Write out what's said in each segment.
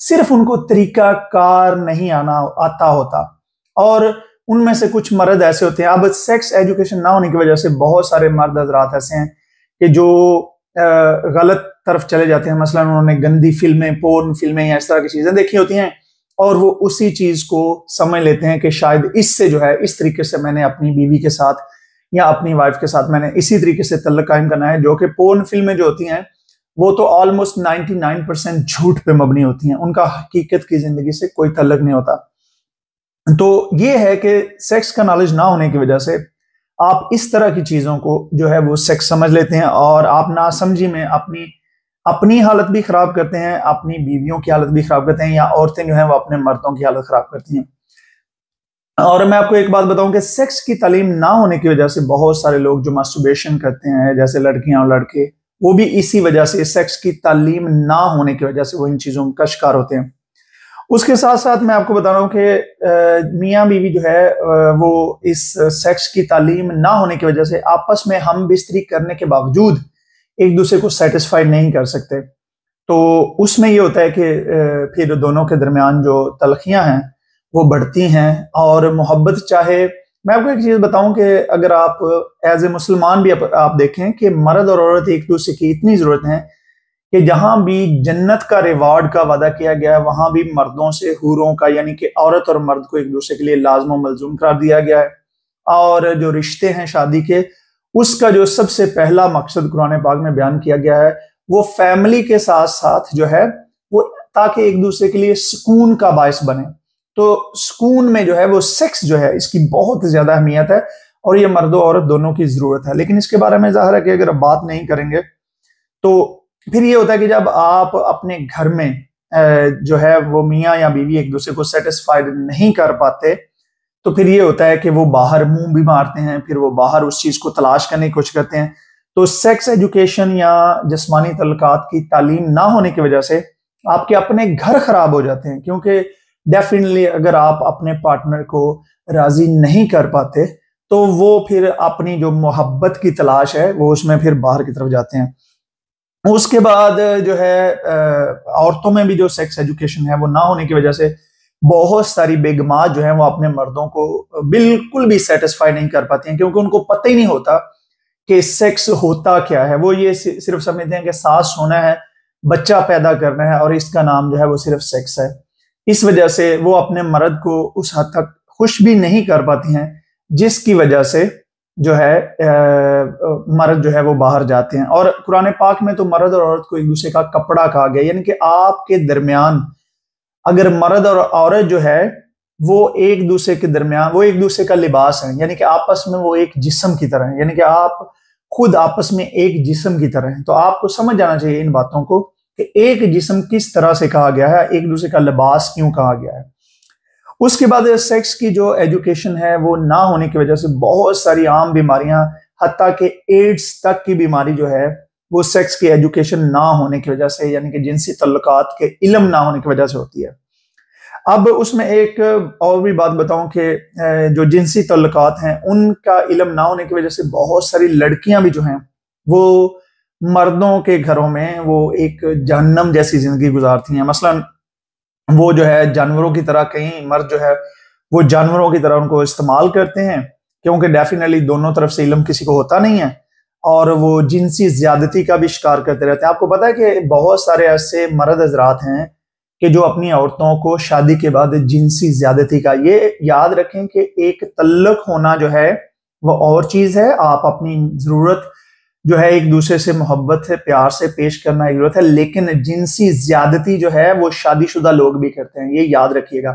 صرف ان کو طریقہ کار نہیں آتا ہوتا، اور ان میں سے کچھ مرد ایسے ہوتے ہیں. اب سیکس ایجوکیشن نہ ہونے کی وجہ سے بہت سارے مرد حضرات ایسے ہیں کہ جو غلط طرف چلے جاتے ہیں. مثلا انہوں نے گندی فلمیں، پورن فلمیں یا اس طرح کی چیزیں دیکھی ہوتی ہیں، اور وہ اسی چیز کو سمجھ لیتے ہیں کہ شاید اس سے جو ہے اس طریقے سے میں نے اپنی بیوی کے ساتھ یا اپنی وائف کے ساتھ میں نے اسی طریقے سے تعلق قائم کرنا ہے. جو کہ پورن فلمیں جو ہوتی ہیں وہ تو آلموسٹ 99% جھوٹ پہ مبنی ہوتی ہیں، ان کا حقیقت کی زندگی سے کوئی تعلق نہیں ہوتا. تو یہ ہے کہ سیکس کا نالج نہ ہونے کی وجہ سے آپ اس طرح کی چیزوں کو جو ہے وہ سیکس سمجھ لیتے ہیں، اور آپ ناسمجھی میں اپنی حالت بھی خراب کرتے ہیں، اپنی بیویوں کی حالت بھی خراب کرتے ہیں، یا عورتیں جو ہیں وہ اپنے مردوں کی حالت خراب کرتی ہیں. اور میں آپ کو ایک بات بتاؤں کہ سیکس کی تعلیم نہ ہونے کی وجہ سے بہت سارے لوگ جو ماسٹربیشن کرتے ہیں، جیسے لڑکیاں اور لڑکے، وہ بھی اسی وجہ سے، سیکس کی تعلیم نہ ہونے کی وجہ سے وہ ان چیزوں کا شکار ہوتے ہیں. اس کے ساتھ ساتھ میں آپ کو بتا رہا ہوں کہ میاں بیوی جو ہے وہ اس سیکس کی تعلیم نہ ہونے کی وجہ سے آپس میں ہم بستری کرنے کے باوجود ایک دوسرے کو سیٹسفائی نہیں کر سکتے. تو اس میں یہ ہوتا ہے کہ پھر دونوں کے درمیان جو تلخیاں ہیں وہ بڑھتی ہیں، اور محبت چاہے، میں آپ کو ایک چیز بتاؤں کہ اگر آپ ایز اے مسلمان بھی آپ دیکھیں کہ مرد اور عورت ایک دوسرے کی اتنی ضرورت ہے کہ جہاں بھی جنت کا ریوارڈ کا وعدہ کیا گیا ہے وہاں بھی مردوں سے حوروں کا، یعنی کہ عورت اور مرد کو ایک دوسرے کے لیے لازم و ملزوم قرار دیا گیا ہے. اور جو رشتے ہیں شادی کے، اس کا جو سب سے پہلا مقصد قرآن پاک میں بیان کیا گیا ہے وہ فیملی کے ساتھ ساتھ جو ہے وہ تاکہ ایک دوسرے کے لیے سکون کا باعث بنے. تو سکون میں جو ہے وہ سیکس جو ہے اس کی بہت زیادہ اہمیت ہے، اور یہ مرد و عورت دونوں کی ضرورت ہے. لیکن اس کے بارے میں ظاہر ہے کہ اگر بات نہیں کریں گے تو پھر یہ ہوتا ہے کہ جب آپ اپنے گھر میں جو ہے وہ میاں یا بیوی ایک دوسرے کو سیٹسفائیڈ نہیں کر پاتے، تو پھر یہ ہوتا ہے کہ وہ باہر منہ بھی مارتے ہیں، پھر وہ باہر اس چیز کو تلاش کرنے کی کوشش کرتے ہیں. تو سیکس ایجوکیشن یا جسمانی تعلقات کی تعلیم نہ ہونے کی وجہ سے آپ کے اپنے گھر خراب ہو جاتے ہیں، کیونکہ ڈیفینیٹلی اگر آپ اپنے پارٹنر کو راضی نہیں کر پاتے تو وہ پھر اپنی جو محبت کی تلاش ہے وہ اس میں پھر باہر کی طرف جاتے ہیں. اس کے بعد جو ہے عورتوں میں بھی جو سیکس ایجوکیشن ہے وہ نہ ہونے کی وجہ سے بہت ساری بیگمات جو ہیں وہ اپنے مردوں کو بالکل بھی سیٹسفائی نہیں کر پاتی ہیں، کیونکہ ان کو پتہ ہی نہیں ہوتا کہ سیکس ہوتا کیا ہے. وہ یہ صرف سمجھتے ہیں کہ سانس ہونا ہے، بچہ پیدا کرنا ہے، اور اس کا نام جو ہے وہ صرف سیکس ہے. اس وجہ سے وہ اپنے مرد کو اس حد تک خوش بھی نہیں کر پاتی ہیں، جس کی وجہ سے جو ہے مرد جو ہے وہ باہر جاتے ہیں. اور قرآن پاک میں تو مرد اور عورت کو ایک دوسرے کا کپڑا کہا گیا، یعنی کہ آپ کے درمیان اگر مرد اور عورت جو ہے وہ ایک دوسرے کے درمیان وہ ایک دوسرے کا لباس ہے، یعنی کہ آپس میں وہ ایک جسم کی طرح ہے، یعنی کہ آپ خود آپس میں ایک جسم کی طرح ہیں. تو آپ کو سمجھ جانا چاہیے ان باتوں کو کہ ایک جسم کس طرح سے کہا گیا ہے، ایک دوسرے کا لباس کیوں کہا گیا ہے. اس کے بعد سیکس کی جو ایجوکیشن ہے وہ نہ ہونے کی وجہ سے بہت ساری عام بیماریاں، حتیٰ کہ ایڈز تک کی بیماری جو ہے وہ سیکس کی ایجوکیشن نہ ہونے کی وجہ سے، یعنی کہ جنسی تعلقات کے علم نہ ہونے کی وجہ سے ہوتی ہے. اب اس میں ایک اور بھی بات بتاؤں کہ جو جنسی تعلقات ہیں ان کا علم نہ ہونے کی وجہ سے بہت ساری لڑکیاں بھی جو ہیں وہ مردوں کے گھروں میں وہ ایک جہنم جیسی زندگی گزارتی ہیں. مثلا وہ جو ہے جانوروں کی طرح، کہیں مرد جو ہے وہ جانوروں کی طرح ان کو استعمال کرتے ہیں، کیونکہ ڈیفینیٹلی دونوں طرف سے علم کسی کو ہوتا نہیں ہے، اور وہ جنسی زیادتی کا بھی شکار کرتے رہتے ہیں. آپ کو پتا ہے کہ بہت سارے ایسے مرد حضرات ہیں کہ جو اپنی عورتوں کو شادی کے بعد جنسی زیادتی کا، یہ یاد رکھیں کہ ایک تعلق ہونا جو ہے وہ اور چیز ہے، آپ اپنی ضرورت جو ہے ایک دوسرے سے محبت سے پیار سے پیش کرنا ایک ضرورت ہے، لیکن جنسی زیادتی جو ہے وہ شادی شدہ لوگ بھی کرتے ہیں، یہ یاد رکھیے گا.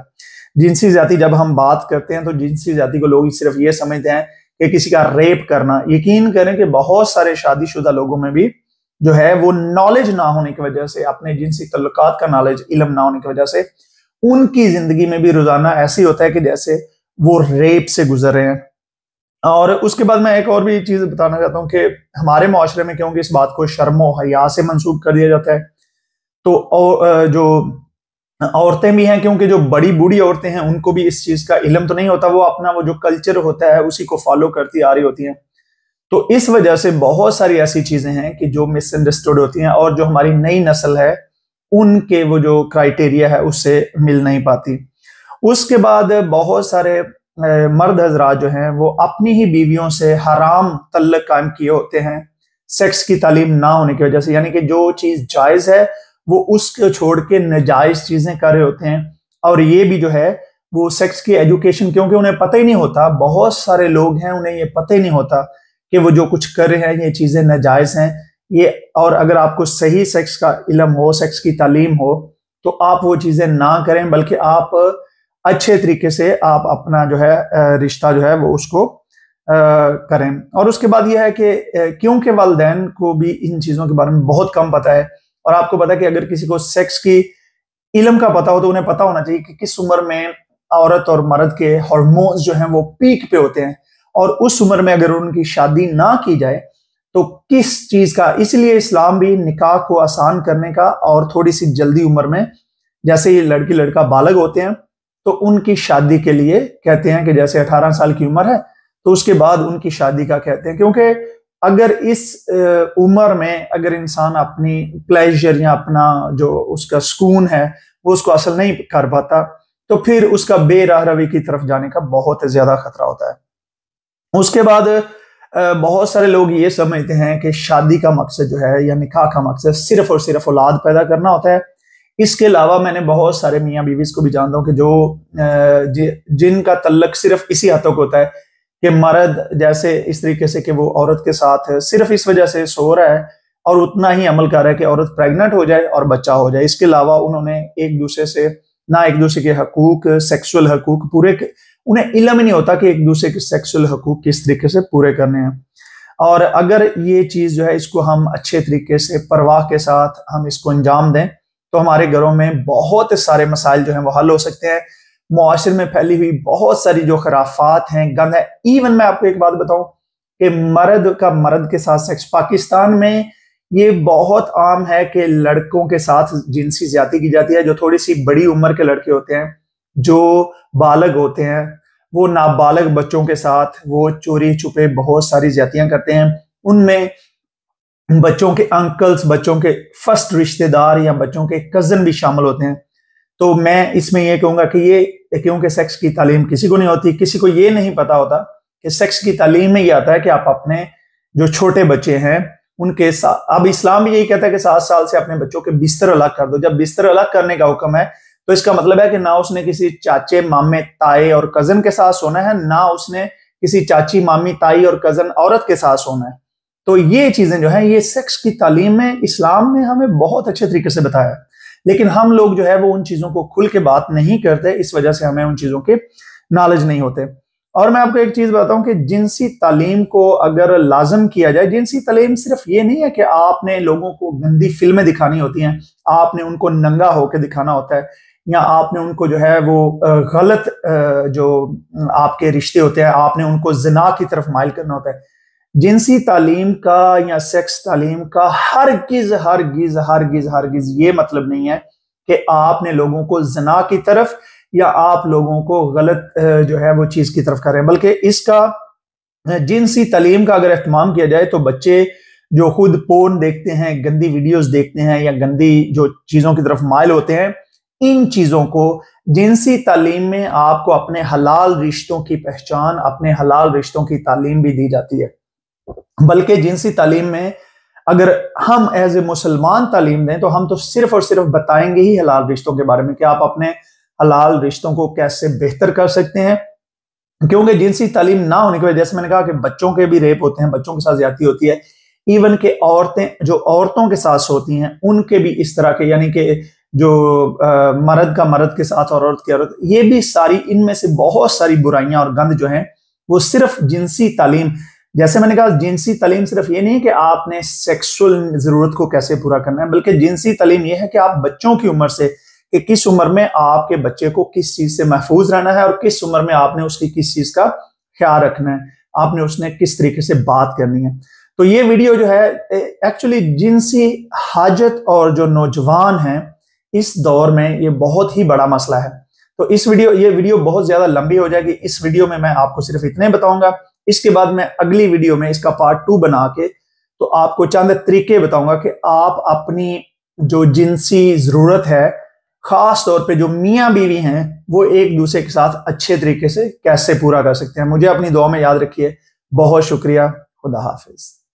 جنسی زیادتی جب ہم بات کرتے ہیں تو جنسی زیادتی کو لوگ صرف یہ سمجھتے ہیں کہ کسی کا ریپ کرنا. یقین کریں کہ بہت سارے شادی شدہ لوگوں میں بھی جو ہے وہ نالج نہ ہونے کی وجہ سے، اپنے جنسی تعلقات کا نالج، علم نہ ہونے کی وجہ سے ان کی زندگی میں بھی روزانہ ایسے ہی ہوتا ہے کہ جیسے وہ ریپ سے گزر رہے ہیں. اور اس کے بعد میں ایک اور بھی چیز بتانا چاہتا ہوں کہ ہمارے معاشرے میں کیونکہ اس بات کو شرم و حیا سے منسوب کر دیا جاتا ہے، تو جو عورتیں بھی ہیں، کیونکہ جو بڑی بوڑھی عورتیں ہیں ان کو بھی اس چیز کا علم تو نہیں ہوتا، وہ اپنا وہ جو کلچر ہوتا ہے اسی کو فالو کرتی آ رہی ہوتی ہیں. تو اس وجہ سے بہت ساری ایسی چیزیں ہیں کہ جو مس انڈرسٹوڈ ہوتی ہیں، اور جو ہماری نئی نسل ہے ان کے وہ جو کرائٹیریا ہے اس سے مل نہیں پاتی۔ اس کے بعد بہت سارے مرد حضرات جو ہیں وہ اپنی ہی بیویوں سے حرام تعلق قائم کیے ہوتے ہیں سیکس کی تعلیم نہ ہونے کی وجہ سے، یعنی کہ جو چیز جائز ہے وہ اس کو چھوڑ کے ناجائز چیزیں کر رہے ہوتے ہیں۔ اور یہ بھی جو ہے وہ سیکس کی ایجوکیشن، کیونکہ انہیں پتہ ہی نہیں ہوتا، بہت سارے لوگ ہیں انہیں یہ پتہ ہی نہیں ہوتا کہ وہ جو کچھ کر رہے ہیں یہ چیزیں ناجائز ہیں یہ۔ اور اگر آپ کو صحیح سیکس کا علم ہو، سیکس کی تعلیم ہو، تو آپ وہ چیزیں نہ کریں، بلکہ آپ اچھے طریقے سے آپ اپنا جو ہے رشتہ جو ہے وہ اس کو کریں۔ اور اس کے بعد یہ ہے کہ کیونکہ والدین کو بھی ان چیزوں کے بارے میں بہت کم پتہ ہے، اور آپ کو پتہ ہے کہ اگر کسی کو سیکس کی علم کا پتہ ہو تو انہیں پتہ ہونا چاہیے کہ کس عمر میں عورت اور مرد کے ہارمونز جو ہیں وہ پیک پہ ہوتے ہیں، اور اس عمر میں اگر ان کی شادی نہ کی جائے تو کس چیز کا۔ اس لیے اسلام بھی نکاح کو آسان کرنے کا اور تھوڑی سی جلدی عمر میں، جیسے یہ لڑکی لڑکا بالغ ہوتے ہیں تو ان کی شادی کے لیے کہتے ہیں کہ جیسے 18 سال کی عمر ہے تو اس کے بعد ان کی شادی کا کہتے ہیں، کیونکہ اگر اس عمر میں اگر انسان اپنی پلیجر یا اپنا جو اس کا سکون ہے وہ اس کو حاصل نہیں کر پاتا تو پھر اس کا بے راہ روی کی طرف جانے کا بہت زیادہ خطرہ ہوتا ہے۔ اس کے بعد بہت سارے لوگ یہ سمجھتے ہیں کہ شادی کا مقصد جو ہے یا نکاح کا مقصد صرف اور صرف اولاد پیدا کرنا ہوتا ہے۔ اس کے علاوہ میں نے بہت سارے میاں بیویز کو بھی جانتا ہوں کہ جو جن کا تعلق صرف اسی حد تک ہوتا ہے کہ مرد جیسے اس طریقے سے کہ وہ عورت کے ساتھ صرف اس وجہ سے سو رہا ہے اور اتنا ہی عمل کر رہا ہے کہ عورت پریگننٹ ہو جائے اور بچہ ہو جائے۔ اس کے علاوہ انہوں نے ایک دوسرے سے نہ ایک دوسرے کے حقوق، سیکسول حقوق پورے، انہیں علم ہی نہیں ہوتا کہ ایک دوسرے کے سیکسول حقوق کس طریقے سے پورے کرنے ہیں۔ اور اگر یہ چیز جو ہے اس کو ہم اچھے طریقے سے پرواہ کے ساتھ ہم اس کو انجام دیں تو ہمارے گھروں میں بہت سارے مسائل جو ہیں وہ حل ہو سکتے ہیں۔ معاشرے میں پھیلی ہوئی بہت ساری جو خرافات ہیں، گند ہے، ایون میں آپ کو ایک بات بتاؤں کہ مرد کا مرد کے ساتھ سیکس، پاکستان میں یہ بہت عام ہے کہ لڑکوں کے ساتھ جنسی زیادتی کی جاتی ہے۔ جو تھوڑی سی بڑی عمر کے لڑکے ہوتے ہیں، جو بالغ ہوتے ہیں، وہ نابالغ بچوں کے ساتھ وہ چوری چھپے بہت ساری زیادتیاں کرتے ہیں۔ ان میں بچوں کے انکلز، بچوں کے فرسٹ رشتہ دار یا بچوں کے کزن بھی شامل ہوتے ہیں۔ تو میں اس میں یہ کہوں گا کہ یہ کیونکہ سیکس کی تعلیم کسی کو نہیں ہوتی، کسی کو یہ نہیں پتا ہوتا کہ سیکس کی تعلیم میں یہ آتا ہے کہ آپ اپنے جو چھوٹے بچے ہیں ان کے ساتھ، اب اسلام بھی یہی کہتا ہے کہ 7 سال سے اپنے بچوں کے بستر الگ کر دو۔ جب بستر الگ کرنے کا حکم ہے تو اس کا مطلب ہے کہ نہ اس نے کسی چاچے، مامے، تائے اور کزن کے ساتھ سونا ہے، نہ اس نے کسی چاچی، مامی، تائی اور کزن عورت کے ساتھ سونا ہے۔ تو یہ چیزیں جو ہیں یہ سیکس کی تعلیم میں اسلام نے ہمیں بہت اچھے طریقے سے بتایا ہے، لیکن ہم لوگ جو ہے وہ ان چیزوں کو کھل کے بات نہیں کرتے، اس وجہ سے ہمیں ان چیزوں کے نالج نہیں ہوتے۔ اور میں آپ کو ایک چیز بتاؤں کہ جنسی تعلیم کو اگر لازم کیا جائے، جنسی تعلیم صرف یہ نہیں ہے کہ آپ نے لوگوں کو گندی فلمیں دکھانی ہوتی ہیں، آپ نے ان کو ننگا ہو کے دکھانا ہوتا ہے، یا آپ نے ان کو جو ہے وہ غلط جو آپ کے رشتے ہوتے ہیں آپ نے ان کو زنا کی طرف مائل کرنا ہوتا ہے۔ جنسی تعلیم کا یا سیکس تعلیم کا ہرگز ہرگز ہرگز ہرگز یہ مطلب نہیں ہے کہ آپ نے لوگوں کو زنا کی طرف یا آپ لوگوں کو غلط جو ہے وہ چیز کی طرف کر رہے ہیں، بلکہ اس کا جنسی تعلیم کا اگر اہتمام کیا جائے تو بچے جو خود پورن دیکھتے ہیں، گندی ویڈیوز دیکھتے ہیں یا گندی جو چیزوں کی طرف مائل ہوتے ہیں، ان چیزوں کو جنسی تعلیم میں آپ کو اپنے حلال رشتوں کی پہچان، اپنے حلال رشتوں کی تعلیم بھی دی جاتی ہے۔ بلکہ جنسی تعلیم میں اگر ہم ایز اے مسلمان تعلیم دیں تو ہم تو صرف اور صرف بتائیں گے ہی حلال رشتوں کے بارے میں کہ آپ اپنے حلال رشتوں کو کیسے بہتر کر سکتے ہیں، کیونکہ جنسی تعلیم نہ ہونے کی وجہ سے میں نے کہا کہ بچوں کے بھی ریپ ہوتے ہیں، بچوں کے ساتھ زیادتی ہوتی ہے، ایون کہ عورتیں جو عورتوں کے ساتھ ہوتی ہیں ان کے بھی اس طرح کے، یعنی کہ جو مرد کا مرد کے ساتھ اور عورت کی عورت، یہ بھی ساری ان میں سے بہت ساری برائیاں اور گند جو ہیں وہ صرف جنسی تعلیم، جیسے میں نے کہا جنسی تعلیم صرف یہ نہیں کہ آپ نے سیکسول ضرورت کو کیسے پورا کرنا ہے، بلکہ جنسی تعلیم یہ ہے کہ آپ بچوں کی عمر سے کہ کس عمر میں آپ کے بچے کو کس چیز سے محفوظ رہنا ہے اور کس عمر میں آپ نے اس کی کس چیز کا خیال رکھنا ہے، آپ نے اس نے کس طریقے سے بات کرنی ہے۔ تو یہ ویڈیو جو ہے ایکچولی جنسی حاجت اور جو نوجوان ہیں اس دور میں یہ بہت ہی بڑا مسئلہ ہے۔ تو یہ ویڈیو بہت زیادہ لمبی ہو جائے گی، اس ویڈیو میں آپ کو صرف اتنے بتاؤں گا، اس کے بعد میں اگلی ویڈیو میں اس کا پارٹ 2 بنا کے تو آپ کو چند طریقے بتاؤں گا کہ آپ اپنی جو جنسی ضرورت ہے، خاص طور پہ جو میاں بیوی ہیں، وہ ایک دوسرے کے ساتھ اچھے طریقے سے کیسے پورا کر سکتے ہیں۔ مجھے اپنی دعا میں یاد رکھیے۔ بہت شکریہ۔ خدا حافظ۔